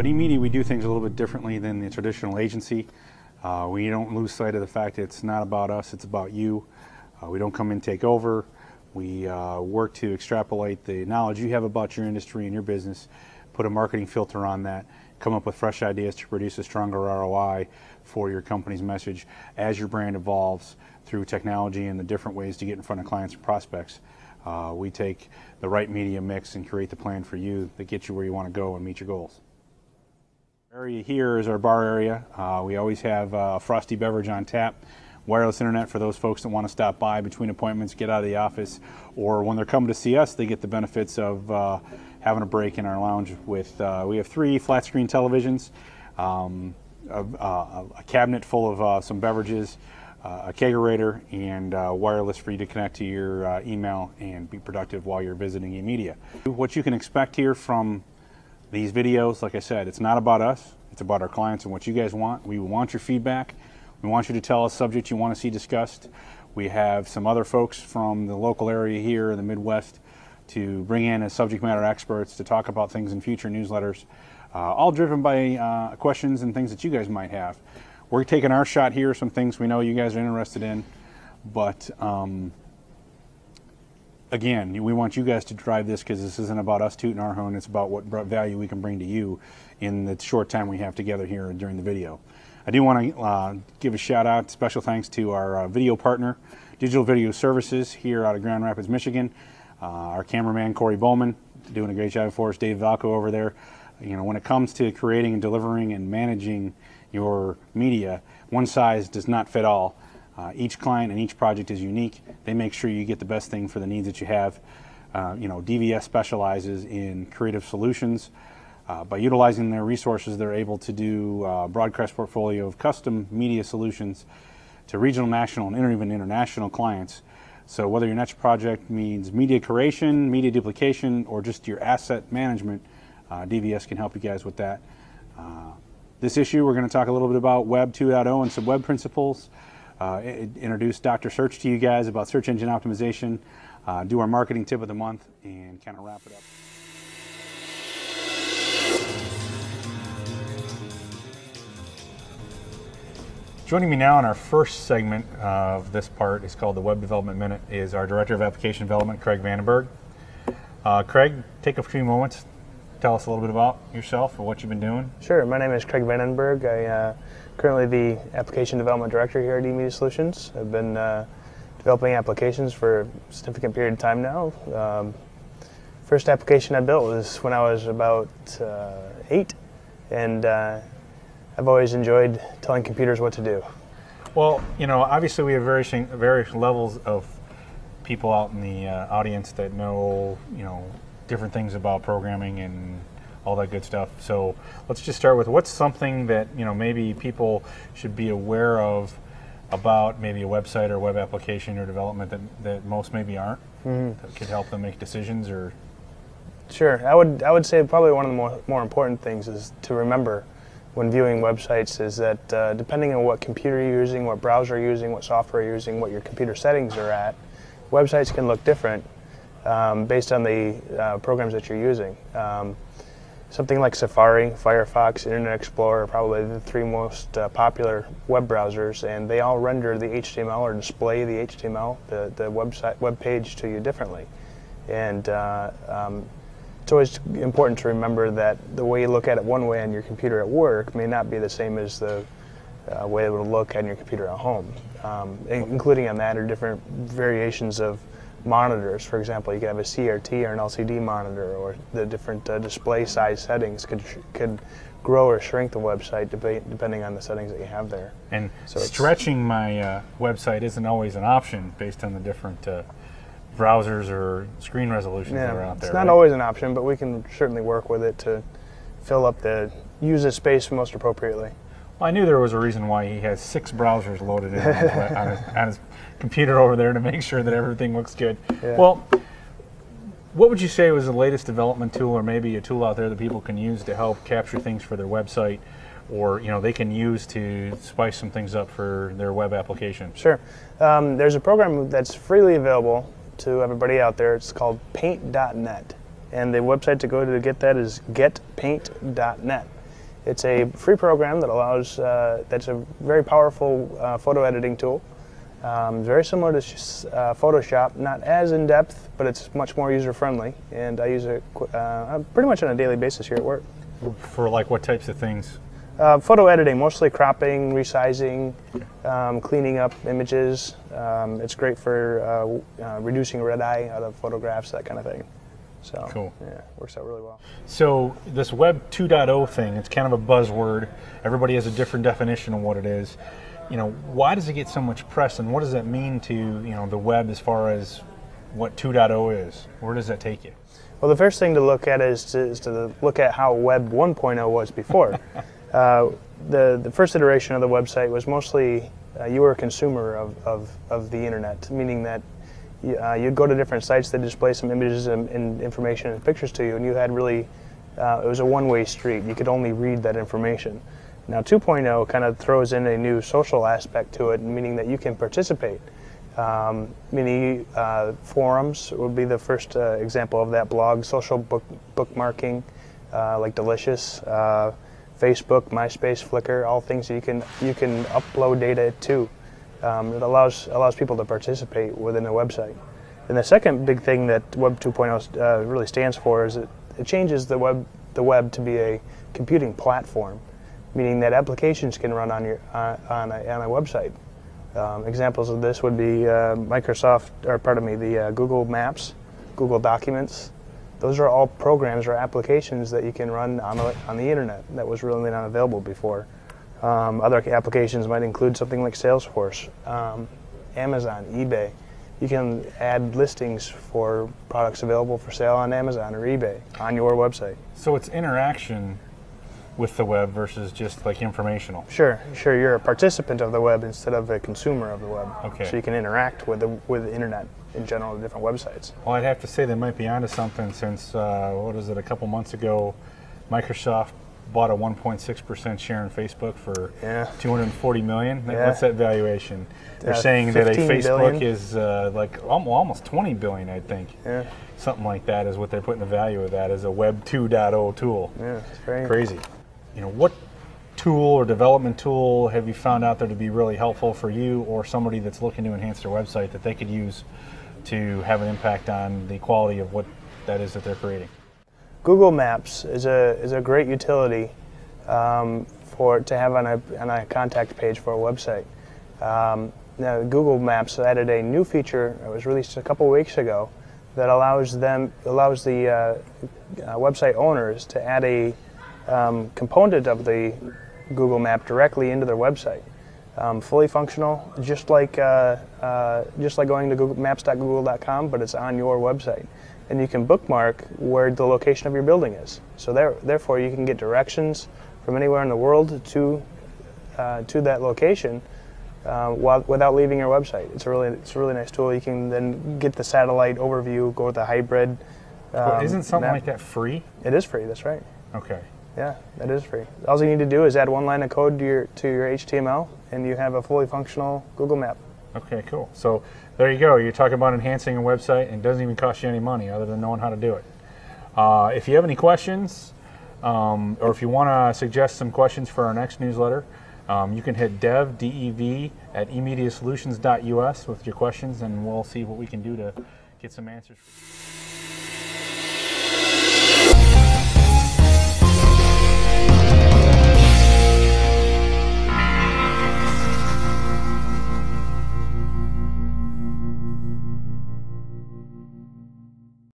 at eMedia, we do things a little bit differently than the traditional agency. We don't lose sight of the fact that it's not about us, it's about you. We don't come in and take over. We work to extrapolate the knowledge you have about your industry and your business, put a marketing filter on that, come up with fresh ideas to produce a stronger ROI for your company's message as your brand evolves through technology and the different ways to get in front of clients and prospects. We take the right media mix and create the plan for you that gets you where you want to go and meet your goals. Area here is our bar area. We always have a frosty beverage on tap, wireless internet for those folks that want to stop by between appointments, get out of the office, or when they're coming to see us, they get the benefits of having a break in our lounge. With we have 3 flat screen televisions, a cabinet full of some beverages, a kegerator, and wireless for you to connect to your email and be productive while you're visiting eMedia. What you can expect here from these videos, like I said, it's not about us, it's about our clients and what you guys want. We want your feedback. We want you to tell us subjects you want to see discussed. We have some other folks from the local area here in the Midwest to bring in as subject matter experts to talk about things in future newsletters, all driven by questions and things that you guys might have. We're taking our shot here, some things we know you guys are interested in, but again, we want you guys to drive this because this isn't about us tooting our horn, it's about what value we can bring to you in the short time we have together here during the video. I do want to give a shout out, special thanks to our video partner, Digital Video Services here out of Grand Rapids, Michigan. Our cameraman, Corey Bowman, doing a great job for us, Dave Valco over there. You know, when it comes to creating and delivering and managing your media, one size does not fit all. Each client and each project is unique. They make sure you get the best thing for the needs that you have. You know, DVS specializes in creative solutions. By utilizing their resources, they're able to do a broadcast portfolio of custom media solutions to regional, national, and even international clients. So whether your next project means media curation, media duplication, or just your asset management, DVS can help you guys with that. This issue, we're going to talk a little bit about Web 2.0 and some web principles, introduce Dr. Search to you guys about search engine optimization, do our marketing tip of the month, and kind of wrap it up. Joining me now in our first segment of this part is called the Web Development Minute is our Director of Application Development, Craig Vandenberg. Craig, take a few moments, tell us a little bit about yourself and what you've been doing. Sure, my name is Craig Vandenberg. I'm currently the Application Development Director here at eMedia Solutions. I've been developing applications for a significant period of time now. First application I built was when I was about 8, and I've always enjoyed telling computers what to do. Well, you know, obviously we have various levels of people out in the audience that know, you know, different things about programming and all that good stuff. So let's just start with what's something that, you know, maybe people should be aware of about maybe a website or web application or development that most maybe aren't, that could help them make decisions. Or Sure, I would say probably one of the more important things is to remember when viewing websites is that depending on what computer you're using, what browser you're using, what software you're using, what your computer settings are at, websites can look different based on the programs that you're using. Something like Safari, Firefox, Internet Explorer are probably the 3 most popular web browsers, and they all render the HTML or display the HTML, the web page to you differently. And it's always important to remember that the way you look at it one way on your computer at work may not be the same as the way it would look on your computer at home. Including on that are different variations of monitors. For example, you could have a CRT or an LCD monitor, or the different display size settings could grow or shrink the website depending on the settings that you have there. And so stretching my website isn't always an option based on the different browsers or screen resolutions that are out there. It's not always an option, but we can certainly work with it to fill up the user space most appropriately. Well, I knew there was a reason why he has 6 browsers loaded in on his computer over there to make sure that everything looks good. Yeah. Well, what would you say was the latest development tool, or maybe a tool out there that people can use to help capture things for their website, or they can use to spice some things up for their web application? Sure. There's a program that's freely available to everybody out there. It's called paint.net, and the website to go to get that is getpaint.net. It's a free program that allows, that's a very powerful photo editing tool. Very similar to Photoshop, not as in-depth, but it's much more user-friendly, and I use it pretty much on a daily basis here at work. For like what types of things? Photo editing, mostly cropping, resizing, cleaning up images. It's great for reducing red eye out of photographs, that kind of thing. So, cool. Yeah, works out really well. So this Web 2.0 thing, it's kind of a buzzword. Everybody has a different definition of what it is. You know, why does it get so much press, and what does that mean to, you know, the web as far as what 2.0 is? Where does that take you? Well, the first thing to look at is to look at how Web 1.0 was before. The first iteration of the website was mostly you were a consumer of the internet, meaning that you'd go to different sites that display some images and information and pictures to you, and you had really, it was a one-way street. You could only read that information. Now 2.0 kind of throws in a new social aspect to it, meaning that you can participate. Many forums would be the first example of that. Blog, social bookmarking, like Delicious, Facebook, MySpace, Flickr, all things that you can upload data to. It allows people to participate within a website. And the second big thing that Web 2.0 really stands for is it changes the web to be a computing platform, meaning that applications can run on a website. Examples of this would be the Google Maps, Google Documents. Those are all programs or applications that you can run on the internet that was really not available before. Other applications might include something like Salesforce, Amazon, eBay. You can add listings for products available for sale on Amazon or eBay on your website. So it's interaction with the web versus just like informational. Sure. You're a participant of the web instead of a consumer of the web. Okay. So you can interact with the internet in general, different websites. Well, I'd have to say they might be onto something since, a couple months ago, Microsoft bought a 1.6% share in Facebook for $240 million. Yeah. What's that valuation? They're saying that a Facebook billion. is like almost $20 billion, I think. Yeah. Something like that is what they're putting the value of that as a Web 2.0 tool. Yeah, it's very crazy. You know, what tool or development tool have you found out there to be really helpful for you or somebody that's looking to enhance their website that they could use to have an impact on the quality of what that is that they're creating? Google Maps is a great utility to have on a contact page for a website. Now Google Maps added a new feature that was released a couple weeks ago that allows the website owners to add a component of the Google Map directly into their website. Fully functional, just like going to maps.google.com, but it's on your website. And you can bookmark where the location of your building is. So therefore, you can get directions from anywhere in the world to that location without leaving your website. It's a really nice tool. You can then get the satellite overview, go with the hybrid. Isn't something map. like that free? It is free. That's right. Okay. Yeah, that is free. All you need to do is add one line of code to your HTML, and you have a fully functional Google Map. Okay, cool. So there you go. You're talking about enhancing a website, and it doesn't even cost you any money other than knowing how to do it. If you have any questions, or if you want to suggest some questions for our next newsletter, you can hit dev, at eMediasolutions.us with your questions, and we'll see what we can do to get some answers.